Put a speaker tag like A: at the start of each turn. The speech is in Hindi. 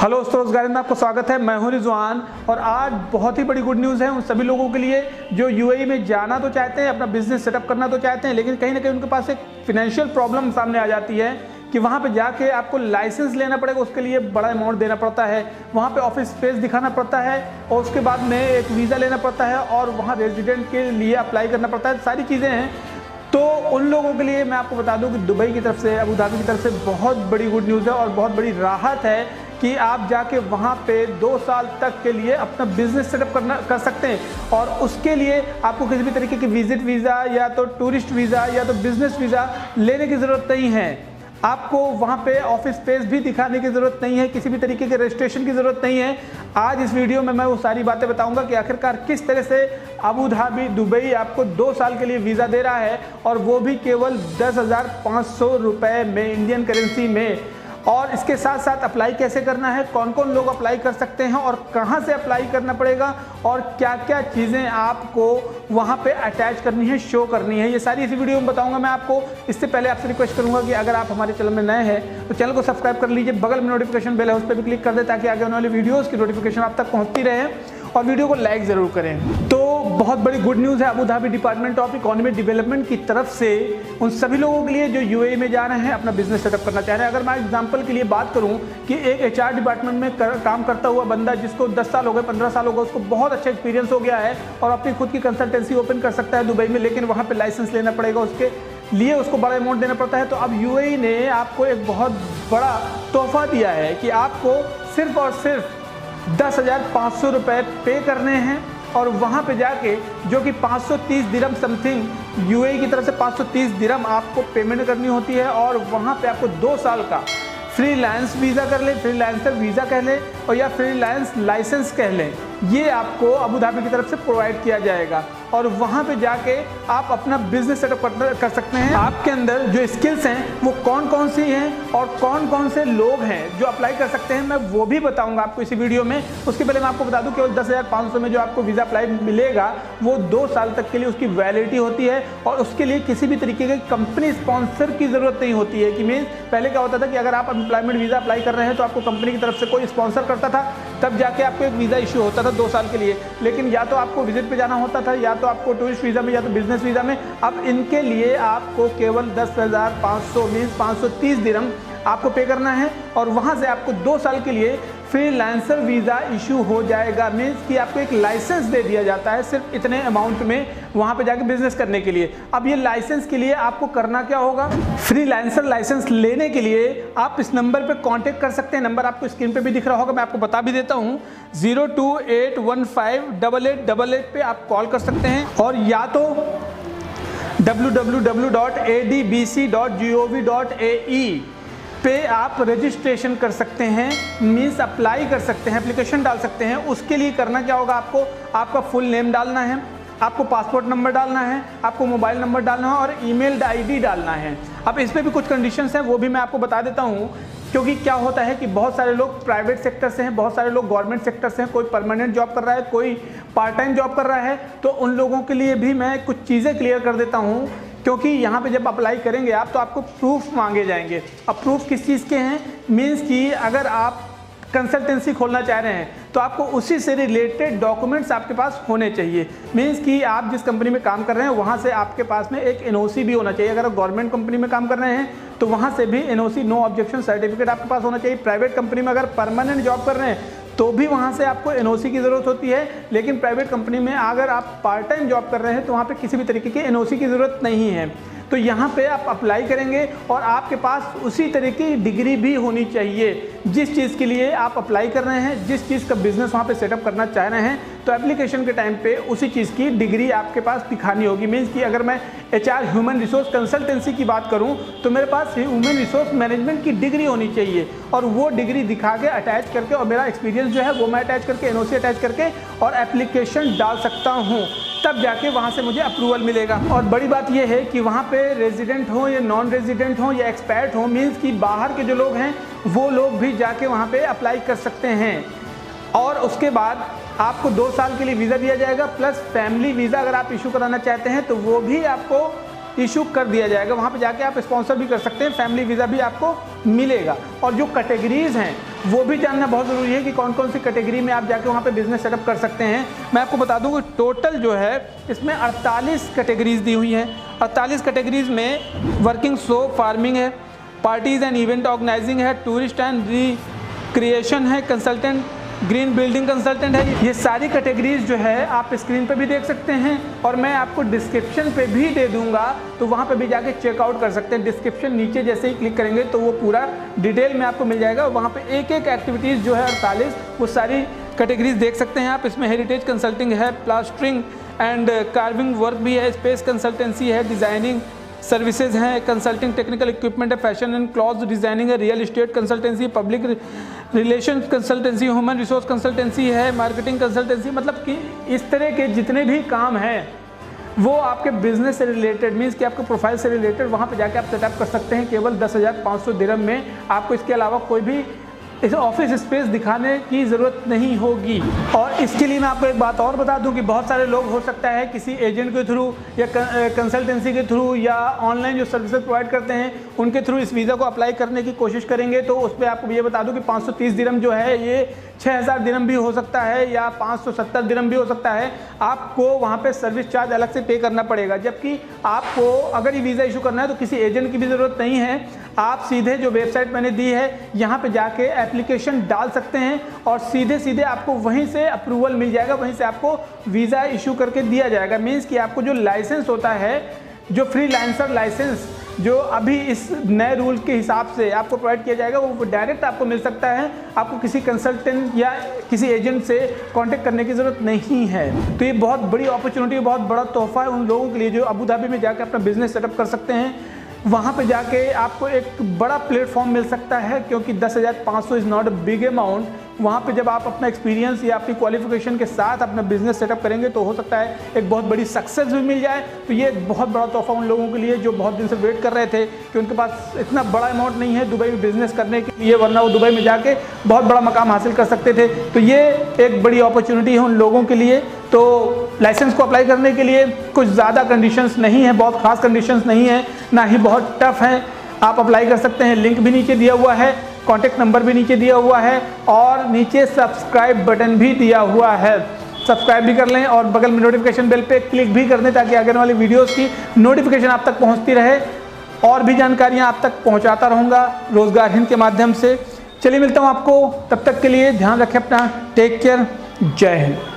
A: हेलो दोस्तों, रोजगार में आपको स्वागत है। मैं हूं रिजवान और आज बहुत ही बड़ी गुड न्यूज़ है उन सभी लोगों के लिए जो यूएई में जाना तो चाहते हैं, अपना बिजनेस सेटअप करना तो चाहते हैं, लेकिन कहीं ना कहीं उनके पास एक फिनेंशियल प्रॉब्लम सामने आ जाती है कि वहाँ पे जाके आपको लाइसेंस लेना पड़ेगा, उसके लिए बड़ा अमाउंट देना पड़ता है, वहाँ पे ऑफिस स्पेस दिखाना पड़ता है और उसके बाद में एक वीज़ा लेना पड़ता है और वहाँ रेजिडेंट के लिए अप्लाई करना पड़ता है। सारी चीज़ें हैं। तो उन लोगों के लिए मैं आपको बता दूं कि दुबई की तरफ से, अबू धाबी की तरफ से बहुत बड़ी गुड न्यूज़ है और बहुत बड़ी राहत है कि आप जाके वहाँ पे 2 साल तक के लिए अपना बिजनेस सेटअप कर सकते हैं और उसके लिए आपको किसी भी तरीके की विजिट वीज़ा या तो टूरिस्ट वीज़ा या तो बिजनेस वीज़ा लेने की ज़रूरत नहीं है। आपको वहाँ पे ऑफिस स्पेस भी दिखाने की ज़रूरत नहीं है, किसी भी तरीके के रजिस्ट्रेशन की ज़रूरत नहीं है। आज इस वीडियो में मैं वो सारी बातें बताऊंगा कि आखिरकार किस तरह से अबू धाबी दुबई आपको 2 साल के लिए वीज़ा दे रहा है और वो भी केवल 10,500 रुपये में, इंडियन करेंसी में। और इसके साथ साथ अप्लाई कैसे करना है, कौन कौन लोग अप्लाई कर सकते हैं और कहां से अप्लाई करना पड़ेगा और क्या क्या चीज़ें आपको वहां पे अटैच करनी है, शो करनी है, ये सारी इसी वीडियो में बताऊंगा मैं आपको। इससे पहले आपसे रिक्वेस्ट करूंगा कि अगर आप हमारे चैनल में नए हैं तो चैनल को सब्सक्राइब कर लीजिए, बगल में नोटिफिकेशन बेल है उस पर भी क्लिक कर दे ताकि आगे आने वाली वीडियोज़ की नोटिफिकेशन आप तक पहुँचती रहे और वीडियो को लाइक ज़रूर करें। तो बहुत बड़ी गुड न्यूज़ है Abu Dhabi department of economic development की तरफ से उन सभी लोगों के लिए जो यूएई में जा रहे हैं, अपना बिजनेस सेटअप करना चाह रहे हैं। अगर मैं एग्जांपल के लिए बात करूं कि एक एचआर डिपार्टमेंट में काम करता हुआ बंदा जिसको 10 साल हो गए, 15 साल हो गए, उसको बहुत अच्छा एक्सपीरियंस हो गया है और अपनी खुद की कंसल्टेंसी ओपन कर सकता है दुबई में, लेकिन वहाँ पर लाइसेंस लेना पड़ेगा, उसके लिए उसको बड़ा अमाउंट देना पड़ता है। तो अब यूएई ने आपको एक बहुत बड़ा तोहफा दिया है कि आपको सिर्फ और सिर्फ 10,500 रुपये पे करने हैं और वहाँ पे जाके जो कि 530 दिरहम समथिंग यूएई की तरफ से 530 दिरहम आपको पेमेंट करनी होती है और वहाँ पे आपको 2 साल का फ्रीलांस वीज़ा कर लें, फ्रीलांसर वीज़ा कह लें और या फ्रीलांस लाइसेंस कह लें, ये आपको अबू धाबी की तरफ से प्रोवाइड किया जाएगा और वहाँ पे जाके आप अपना बिजनेस सेटअप कर सकते हैं। आपके अंदर जो स्किल्स हैं वो कौन कौन सी हैं और कौन कौन से लोग हैं जो अप्लाई कर सकते हैं, मैं वो भी बताऊंगा आपको इसी वीडियो में। उसके पहले मैं आपको बता दूं केवल 10,500 में जो आपको वीज़ा अप्लाई मिलेगा वो 2 साल तक के लिए उसकी वैलिडिटी होती है और उसके लिए किसी भी तरीके की कंपनी स्पॉन्सर की ज़रूरत नहीं होती है। कि मीन्स पहले क्या होता था कि अगर आप एम्प्लॉयमेंट वीज़ा अप्लाई कर रहे हैं तो आपको कंपनी की तरफ से कोई स्पॉन्सर करता था, तब जाके आपको एक वीज़ा इशू होता था 2 साल के लिए, लेकिन या तो आपको विजिट पे जाना होता था या तो आपको टूरिस्ट वीज़ा में या तो बिजनेस वीज़ा में। अब इनके लिए आपको केवल 10,500 मीन्स 530 दिरहम आपको पे करना है और वहाँ से आपको 2 साल के लिए फ्रीलांसर वीज़ा इशू हो जाएगा। मीन्स कि आपको एक लाइसेंस दे दिया जाता है सिर्फ इतने अमाउंट में वहाँ पे जाके बिजनेस करने के लिए। अब ये लाइसेंस के लिए आपको करना क्या होगा, फ्रीलांसर लाइसेंस लेने के लिए आप इस नंबर पे कांटेक्ट कर सकते हैं। नंबर आपको स्क्रीन पे भी दिख रहा होगा, मैं आपको बता भी देता हूँ, 0281588888 पे आप कॉल कर सकते हैं और या तो www.adbc.gov.ae पे आप रजिस्ट्रेशन कर सकते हैं, मीन्स अप्लाई कर सकते हैं, एप्लीकेशन डाल सकते हैं। उसके लिए करना क्या होगा, आपका फुल नेम डालना है, आपको पासपोर्ट नंबर डालना है, आपको मोबाइल नंबर डालना है और ईमेल आईडी डालना है। अब इस पर भी कुछ कंडीशंस हैं, वो भी मैं आपको बता देता हूँ, क्योंकि क्या होता है कि बहुत सारे लोग प्राइवेट सेक्टर से हैं, बहुत सारे लोग गवर्नमेंट सेक्टर से हैं, कोई परमानेंट जॉब कर रहा है, कोई पार्ट टाइम जॉब कर रहा है। तो उन लोगों के लिए भी मैं कुछ चीज़ें क्लियर कर देता हूँ, क्योंकि यहाँ पे जब अप्लाई करेंगे आप तो आपको प्रूफ मांगे जाएंगे। अब प्रूफ किस चीज़ के हैं, मीन्स कि अगर आप कंसल्टेंसी खोलना चाह रहे हैं तो आपको उसी से रिलेटेड डॉक्यूमेंट्स आपके पास होने चाहिए। मीन्स कि आप जिस कंपनी में काम कर रहे हैं वहाँ से आपके पास में एक एनओसी भी होना चाहिए। अगर आप गवर्नमेंट कंपनी में काम कर रहे हैं तो वहाँ से भी एनओसी, नो ऑब्जेक्शन सर्टिफिकेट आपके पास होना चाहिए। प्राइवेट कंपनी में अगर परमानेंट जॉब कर रहे हैं तो भी वहाँ से आपको एनओसी की ज़रूरत होती है, लेकिन प्राइवेट कंपनी में अगर आप पार्ट टाइम जॉब कर रहे हैं तो वहाँ पे किसी भी तरीके की एनओसी की ज़रूरत नहीं है। तो यहाँ पे आप अप्लाई करेंगे और आपके पास उसी तरह की डिग्री भी होनी चाहिए जिस चीज़ के लिए आप अप्लाई कर रहे हैं, जिस चीज़ का बिजनेस वहाँ पे सेटअप करना चाह रहे हैं। तो एप्लीकेशन के टाइम पे उसी चीज़ की डिग्री आपके पास दिखानी होगी। मीन्स कि अगर मैं एचआर ह्यूमन रिसोर्स कंसल्टेंसी की बात करूँ तो मेरे पास ह्यूमन रिसोर्स मैनेजमेंट की डिग्री होनी चाहिए और वो डिग्री दिखा के अटैच करके और मेरा एक्सपीरियंस जो है वो मैं अटैच करके, एनओसी अटैच करके और एप्लीकेशन डाल सकता हूँ, तब जाके वहाँ से मुझे अप्रूवल मिलेगा। और बड़ी बात यह है कि वहाँ पे रेजिडेंट हो या नॉन रेजिडेंट हो या एक्सपैट हो, मीन्स कि बाहर के जो लोग हैं वो लोग भी जाके वहाँ पे अप्लाई कर सकते हैं और उसके बाद आपको 2 साल के लिए वीज़ा दिया जाएगा, प्लस फैमिली वीज़ा अगर आप इशू कराना चाहते हैं तो वो भी आपको इशू कर दिया जाएगा। वहाँ पे जाके आप स्पॉन्सर भी कर सकते हैं, फैमिली वीज़ा भी आपको मिलेगा। और जो कैटेगरीज़ हैं वो भी जानना बहुत ज़रूरी है कि कौन कौन सी कैटेगरी में आप जाके वहाँ पे बिजनेस सेटअप कर सकते हैं। मैं आपको बता दूँ कि टोटल जो है इसमें 48 कैटेगरीज दी हुई हैं। 48 कैटेगरीज में वर्किंग सो फार्मिंग है, पार्टीज़ एंड इवेंट ऑर्गेनाइजिंग है, टूरिस्ट एंड रिक्रिएशन है, कंसल्टेंट, ग्रीन बिल्डिंग कंसल्टेंट है। ये सारी कैटेगरीज जो है आप स्क्रीन पे भी देख सकते हैं और मैं आपको डिस्क्रिप्शन पे भी दे दूंगा, तो वहाँ पे भी जाके चेकआउट कर सकते हैं। डिस्क्रिप्शन नीचे जैसे ही क्लिक करेंगे तो वो पूरा डिटेल में आपको मिल जाएगा। वहाँ पे एक एक एक्टिविटीज़ जो है 48 वो सारी कैटेगरीज देख सकते हैं आप। इसमें हेरिटेज कंसल्टिंग है, प्लास्टरिंग एंड कार्विंग वर्क भी है, स्पेस कंसल्टेंसी है, डिज़ाइनिंग सर्विसेज हैं, कंसल्टिंग टेक्निकल इक्विपमेंट है, फैशन एंड क्लॉथ डिज़ाइनिंग है, real estate consultancy, public relation consultancy, human resource consultancy है, मार्केटिंग कंसल्टेंसी। मतलब कि इस तरह के जितने भी काम हैं वो आपके बिजनेस से रिलेटेड, मीन्स कि आपके प्रोफाइल से रिलेटेड, वहाँ पे जाके आप सेटअप कर सकते हैं केवल 10,500 दिरहम में। आपको इसके अलावा कोई भी इस ऑफिस स्पेस दिखाने की ज़रूरत नहीं होगी। और इसके लिए मैं आपको एक बात और बता दूं कि बहुत सारे लोग हो सकता है किसी एजेंट के थ्रू या कंसल्टेंसी के थ्रू या ऑनलाइन जो सर्विसेज प्रोवाइड करते हैं उनके थ्रू इस वीज़ा को अप्लाई करने की कोशिश करेंगे। तो उस पर आपको ये बता दूं कि 530 दिरहम जो है ये 6,000 दिरहम भी हो सकता है या 570 दिरहम भी हो सकता है। आपको वहाँ पे सर्विस चार्ज अलग से पे करना पड़ेगा। जबकि आपको अगर ये वीज़ा इशू करना है तो किसी एजेंट की भी ज़रूरत नहीं है। आप सीधे जो वेबसाइट मैंने दी है यहाँ पे जाके एप्लीकेशन डाल सकते हैं और सीधे सीधे आपको वहीं से अप्रूवल मिल जाएगा, वहीं से आपको वीज़ा इशू करके दिया जाएगा। मीन्स कि आपको जो लाइसेंस होता है, जो फ्रीलांसर लाइसेंस जो अभी इस नए रूल के हिसाब से आपको प्रोवाइड किया जाएगा, वो डायरेक्ट आपको मिल सकता है। आपको किसी कंसल्टेंट या किसी एजेंट से कांटेक्ट करने की ज़रूरत नहीं है। तो ये बहुत बड़ी अपॉर्चुनिटी, बहुत बड़ा तोहफा है उन लोगों के लिए जो अबू धाबी में जाकर अपना बिजनेस सेटअप कर सकते हैं। वहाँ पे जाके आपको एक बड़ा प्लेटफॉर्म मिल सकता है, क्योंकि 10,500 is not a big amount. वहाँ पे जब आप अपना एक्सपीरियंस या अपनी क्वालिफिकेशन के साथ अपना बिजनेस सेटअप करेंगे तो हो सकता है एक बहुत बड़ी सक्सेस भी मिल जाए। तो ये एक बहुत बड़ा तोहफा उन लोगों के लिए जो बहुत दिन से वेट कर रहे थे कि उनके पास इतना बड़ा अमाउंट नहीं है दुबई में बिजनेस करने के लिए, वरना वो दुबई में जाके बहुत बड़ा मकाम हासिल कर सकते थे। तो ये एक बड़ी अपॉर्चुनिटी है उन लोगों के लिए। तो लाइसेंस को अप्लाई करने के लिए कुछ ज़्यादा कंडीशंस नहीं है, बहुत खास कंडीशंस नहीं है, ना ही बहुत टफ है। आप अप्लाई कर सकते हैं। लिंक भी नीचे दिया हुआ है, कॉन्टैक्ट नंबर भी नीचे दिया हुआ है और नीचे सब्सक्राइब बटन भी दिया हुआ है। सब्सक्राइब भी कर लें और बगल में नोटिफिकेशन बेल पे क्लिक भी कर दें ताकि आगे वाली वीडियोस की नोटिफिकेशन आप तक पहुंचती रहे। और भी जानकारियां आप तक पहुंचाता रहूँगा रोज़गार हिंद के माध्यम से। चलिए मिलता हूँ आपको, तब तक के लिए ध्यान रखें अपना, टेक केयर, जय हिंद।